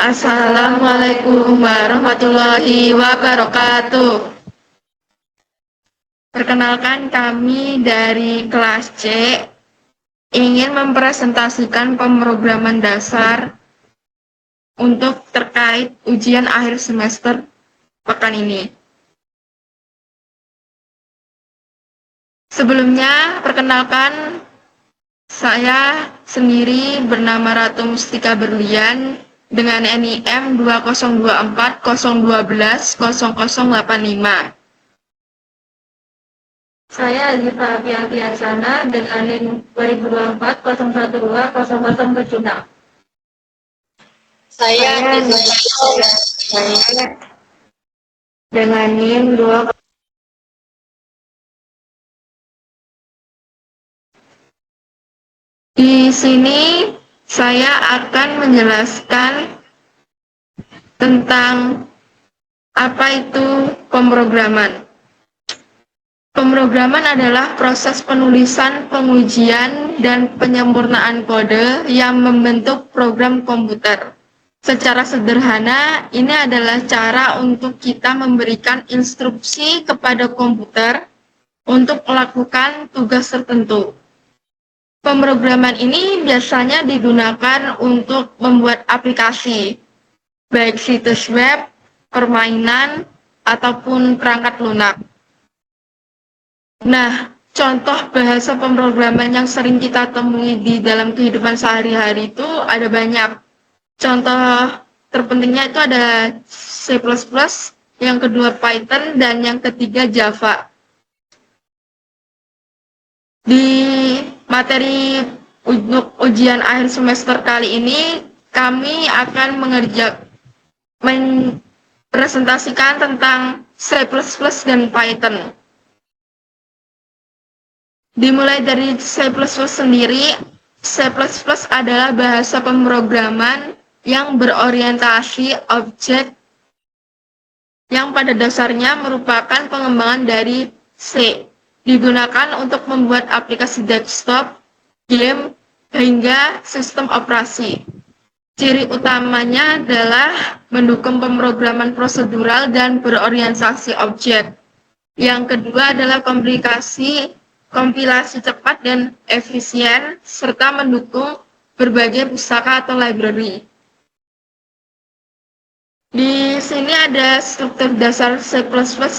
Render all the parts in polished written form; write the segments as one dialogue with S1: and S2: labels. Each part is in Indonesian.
S1: Assalamualaikum warahmatullahi wabarakatuh. Perkenalkan, kami dari kelas C ingin mempresentasikan pemrograman dasar untuk terkait ujian akhir semester pekan ini. Sebelumnya, perkenalkan, saya sendiri bernama Ratu Mustika Berlian dengan NIM 20240120120085.
S2: Saya Alisa Piansana dengan NIM 202401200076.
S3: Saya
S1: dengan NIM 2. Di sini saya akan menjelaskan tentang apa itu pemrograman. Pemrograman adalah proses penulisan, pengujian, dan penyempurnaan kode yang membentuk program komputer. Secara sederhana, ini adalah cara untuk kita memberikan instruksi kepada komputer untuk melakukan tugas tertentu. Pemrograman ini biasanya digunakan untuk membuat aplikasi, baik situs web, permainan, ataupun perangkat lunak. Nah, contoh bahasa pemrograman yang sering kita temui di dalam kehidupan sehari-hari itu ada banyak. Contoh terpentingnya itu ada C++, yang kedua Python, dan yang ketiga Java. Di materi ujian akhir semester kali ini, kami akan mempresentasikan tentang C++ dan Python. Dimulai dari C++ sendiri, C++ adalah bahasa pemrograman yang berorientasi objek yang pada dasarnya merupakan pengembangan dari C. Digunakan untuk membuat aplikasi desktop, game, hingga sistem operasi. Ciri utamanya adalah mendukung pemrograman prosedural dan berorientasi objek. Yang kedua adalah kompilasi cepat dan efisien, serta mendukung berbagai pustaka atau library. Di sini ada struktur dasar C++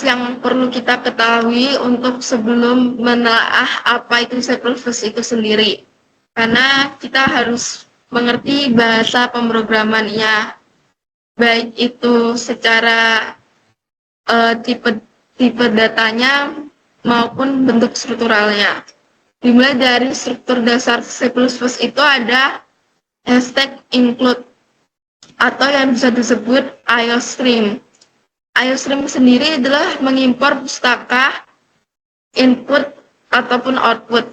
S1: yang perlu kita ketahui untuk sebelum menelaah apa itu C++ itu sendiri. Karena kita harus mengerti bahasa pemrogramannya, baik itu secara tipe datanya maupun bentuk strukturalnya. Dimulai dari struktur dasar C++ itu ada hashtag include, atau yang bisa disebut IOStream. IOStream sendiri adalah mengimpor pustaka, input, ataupun output.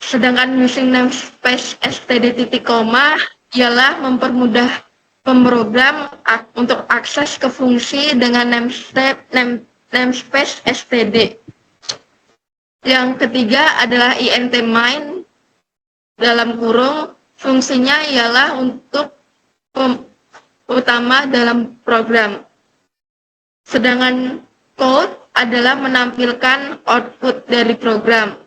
S1: Sedangkan using namespace std titik koma ialah mempermudah pemrogram untuk akses ke fungsi dengan namespace std. Yang ketiga adalah int main, dalam kurung, fungsinya ialah untuk utama dalam program. Sedangkan code adalah menampilkan output dari program.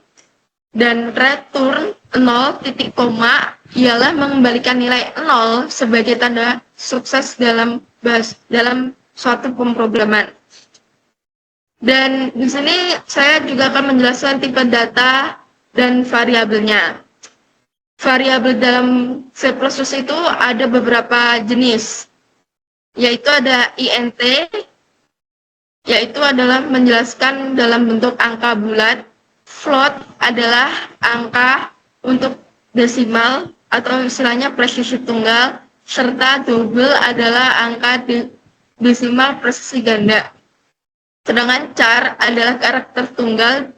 S1: Dan return 0 titik koma ialah mengembalikan nilai 0 sebagai tanda sukses dalam suatu pemrograman. Dan di sini saya juga akan menjelaskan tipe data dan variabelnya. Variabel dalam C++ itu ada beberapa jenis, yaitu ada int, yaitu adalah menjelaskan dalam bentuk angka bulat. Float adalah angka untuk desimal atau istilahnya presisi tunggal, serta double adalah angka desimal presisi ganda. Sedangkan char adalah karakter tunggal,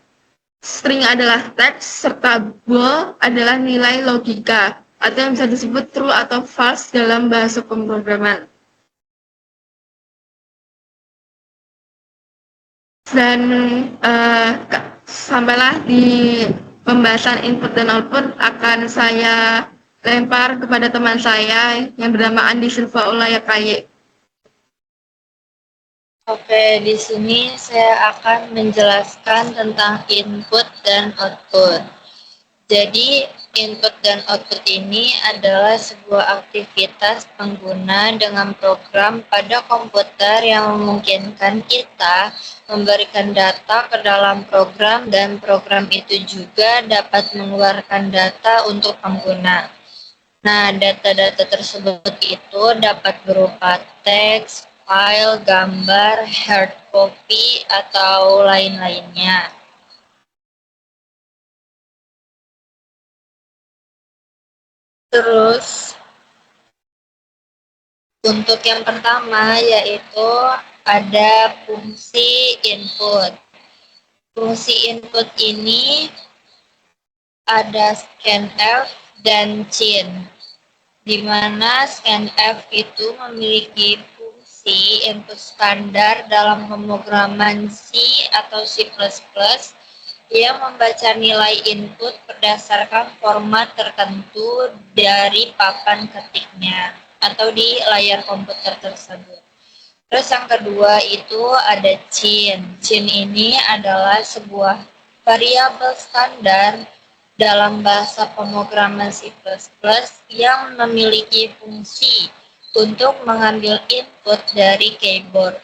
S1: string adalah teks, serta bool adalah nilai logika atau yang bisa disebut true atau false dalam bahasa pemrograman. Dan sampailah di pembahasan input dan output, akan saya lempar kepada teman saya yang bernama Andi Silva Ulaya KY.
S3: Oke, di sini saya akan menjelaskan tentang input dan output. Jadi, input dan output ini adalah sebuah aktivitas pengguna dengan program pada komputer yang memungkinkan kita memberikan data ke dalam program dan program itu juga dapat mengeluarkan data untuk pengguna. Nah, data-data tersebut itu dapat berupa teks, file, gambar, hard copy, atau lain-lainnya. Terus, untuk yang pertama yaitu ada fungsi input. Fungsi input ini ada scanf dan cin, di mana scanf itu memiliki fungsi input standar dalam pemrograman C atau C++ yang membaca nilai input berdasarkan format tertentu dari papan ketiknya atau di layar komputer tersebut. Terus yang kedua itu ada cin. Cin ini adalah sebuah variabel standar dalam bahasa pemrograman C++ yang memiliki fungsi untuk mengambil input dari keyboard.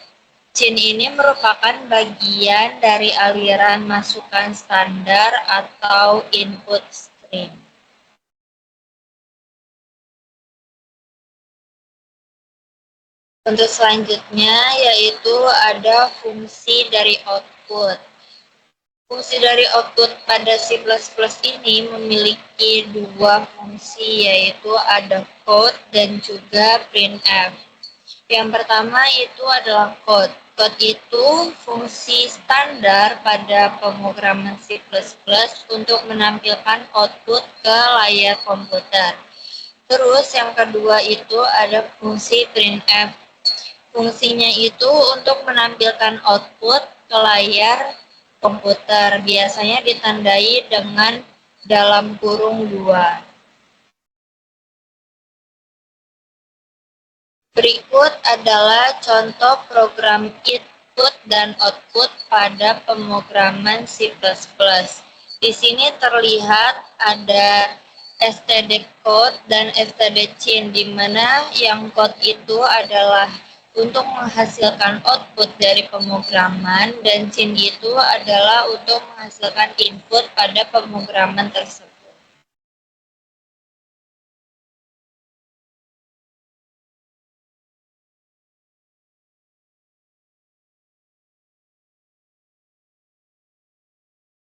S3: Cin ini merupakan bagian dari aliran masukan standar atau input stream. Untuk selanjutnya yaitu ada fungsi dari output. Fungsi dari output pada C++ ini memiliki dua fungsi, yaitu ada code dan juga printf. Yang pertama itu adalah code. Code itu fungsi standar pada pemrograman C++ untuk menampilkan output ke layar komputer. Terus yang kedua itu ada fungsi printf. Fungsinya itu untuk menampilkan output ke layar komputer, biasanya ditandai dengan dalam kurung 2. Berikut adalah contoh program input dan output pada pemrograman C++. Di sini terlihat ada stdcode dan stdcin, di mana yang code itu adalah untuk menghasilkan output dari pemrograman dan cin itu adalah untuk menghasilkan input pada pemrograman tersebut.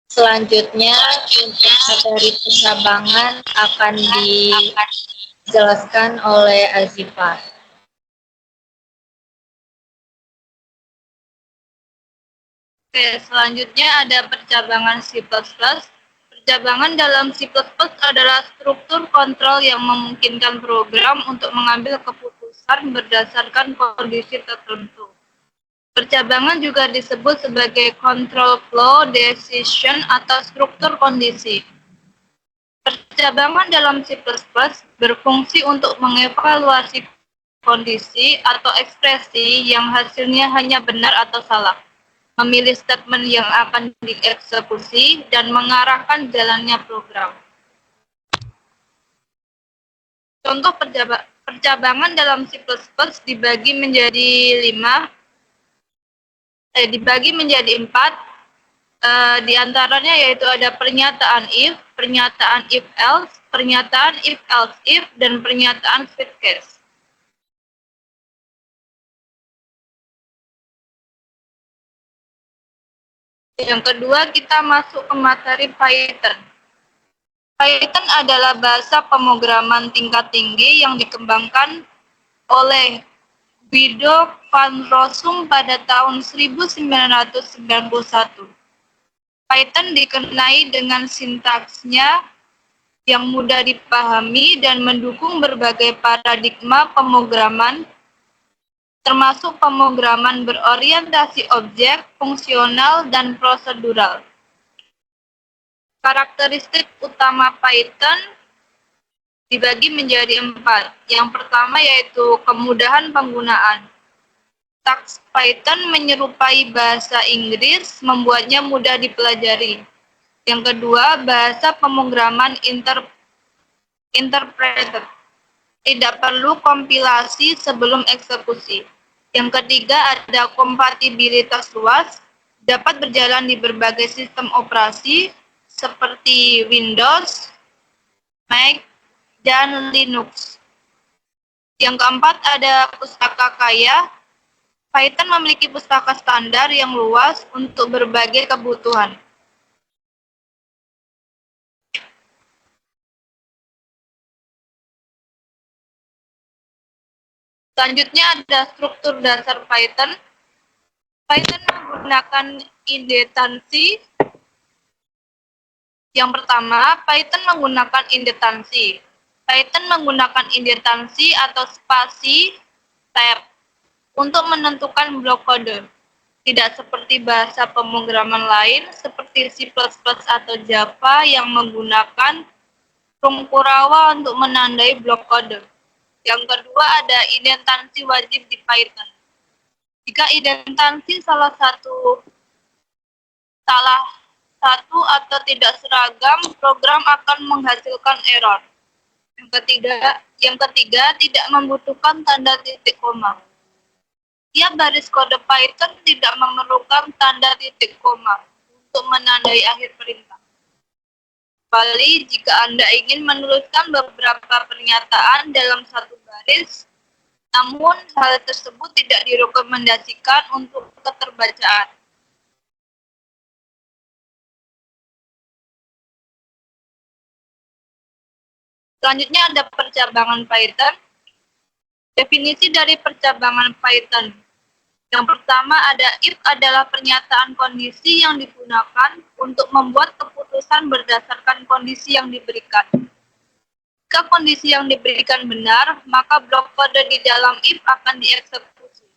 S3: Selanjutnya, untuk materi percabangan akan dijelaskan oleh Azifah.
S4: Oke, selanjutnya ada percabangan C++. Percabangan dalam C++ adalah struktur kontrol yang memungkinkan program untuk mengambil keputusan berdasarkan kondisi tertentu. Percabangan juga disebut sebagai control flow decision atau struktur kondisi. Percabangan dalam C++ berfungsi untuk mengevaluasi kondisi atau ekspresi yang hasilnya hanya benar atau salah, memilih statement yang akan dieksekusi, dan mengarahkan jalannya program. Contoh percabangan dalam C++ dibagi menjadi 4. Di antaranya yaitu ada pernyataan if, pernyataan if else, pernyataan if else if, dan pernyataan switch case. Yang kedua, kita masuk ke materi Python. Python adalah bahasa pemrograman tingkat tinggi yang dikembangkan oleh Guido van Rossum pada tahun 1991. Python dikenai dengan sintaksnya yang mudah dipahami dan mendukung berbagai paradigma pemrograman, termasuk pemrograman berorientasi objek, fungsional, dan prosedural. Karakteristik utama Python dibagi menjadi 4. Yang pertama yaitu kemudahan penggunaan. Teks Python menyerupai bahasa Inggris, membuatnya mudah dipelajari. Yang kedua, bahasa pemrograman interpreter. Tidak perlu kompilasi sebelum eksekusi. Yang ketiga, ada kompatibilitas luas, dapat berjalan di berbagai sistem operasi seperti Windows, Mac, dan Linux. Yang keempat, ada pustaka kaya. Python memiliki pustaka standar yang luas untuk berbagai kebutuhan. Selanjutnya ada struktur dasar Python. Python menggunakan indentansi. Yang pertama, Python menggunakan indentansi. Python menggunakan indentansi atau spasi tab untuk menentukan blok kode. Tidak seperti bahasa pemrograman lain seperti C++ atau Java yang menggunakan Rungkurawa untuk menandai blok kode. Yang kedua ada indentansi wajib di Python. Jika indentansi salah satu atau tidak seragam, program akan menghasilkan error. Yang ketiga tidak membutuhkan tanda titik koma. Tiap baris kode Python tidak memerlukan tanda titik koma untuk menandai akhir perintah. Kecuali jika Anda ingin menuliskan beberapa pernyataan dalam satu baris, namun hal tersebut tidak direkomendasikan untuk keterbacaan. Selanjutnya ada percabangan Python. Definisi dari percabangan Python. Yang pertama ada if adalah pernyataan kondisi yang digunakan untuk membuat keputusan berdasarkan kondisi yang diberikan. Jika kondisi yang diberikan benar, maka blok kode di dalam if akan dieksekusi.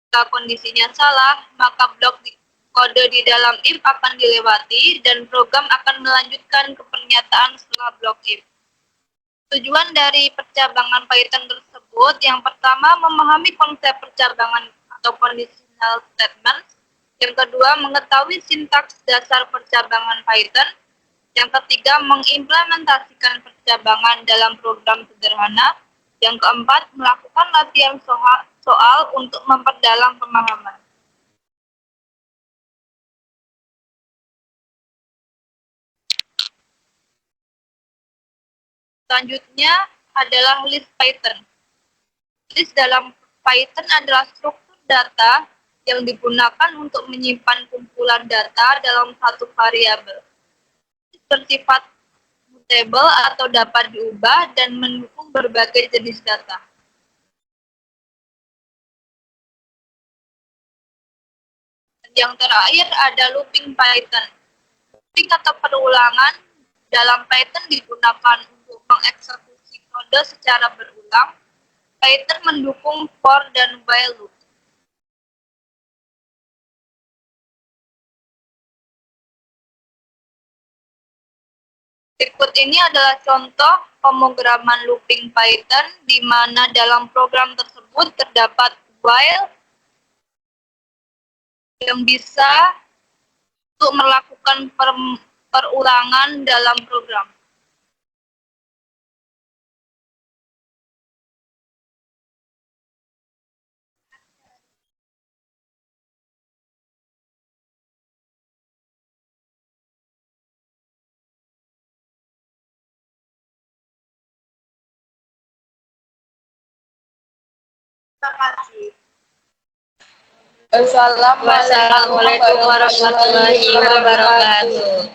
S4: Jika kondisinya salah, maka blok kode di dalam if akan dilewati dan program akan melanjutkan ke pernyataan setelah blok if. Tujuan dari percabangan Python tersebut, yang pertama memahami konsep percabangan atau conditional statement, yang kedua mengetahui sintaks dasar percabangan Python, yang ketiga mengimplementasikan percabangan dalam program sederhana, yang keempat melakukan latihan soal untuk memperdalam pemahaman. Selanjutnya adalah list Python. List dalam Python adalah struktur data yang digunakan untuk menyimpan kumpulan data dalam satu variabel. Bersifat mutable atau dapat diubah dan mendukung berbagai jenis data. Yang terakhir ada looping Python. Looping atau perulangan dalam Python digunakan untuk mengeksekusi kode secara berulang. Python mendukung for dan while loop. Berikut ini adalah contoh pemrograman looping Python di mana dalam program tersebut terdapat while yang bisa untuk melakukan perulangan dalam program. Terima kasih.
S3: Wassalamualaikum warahmatullahi wabarakatuh.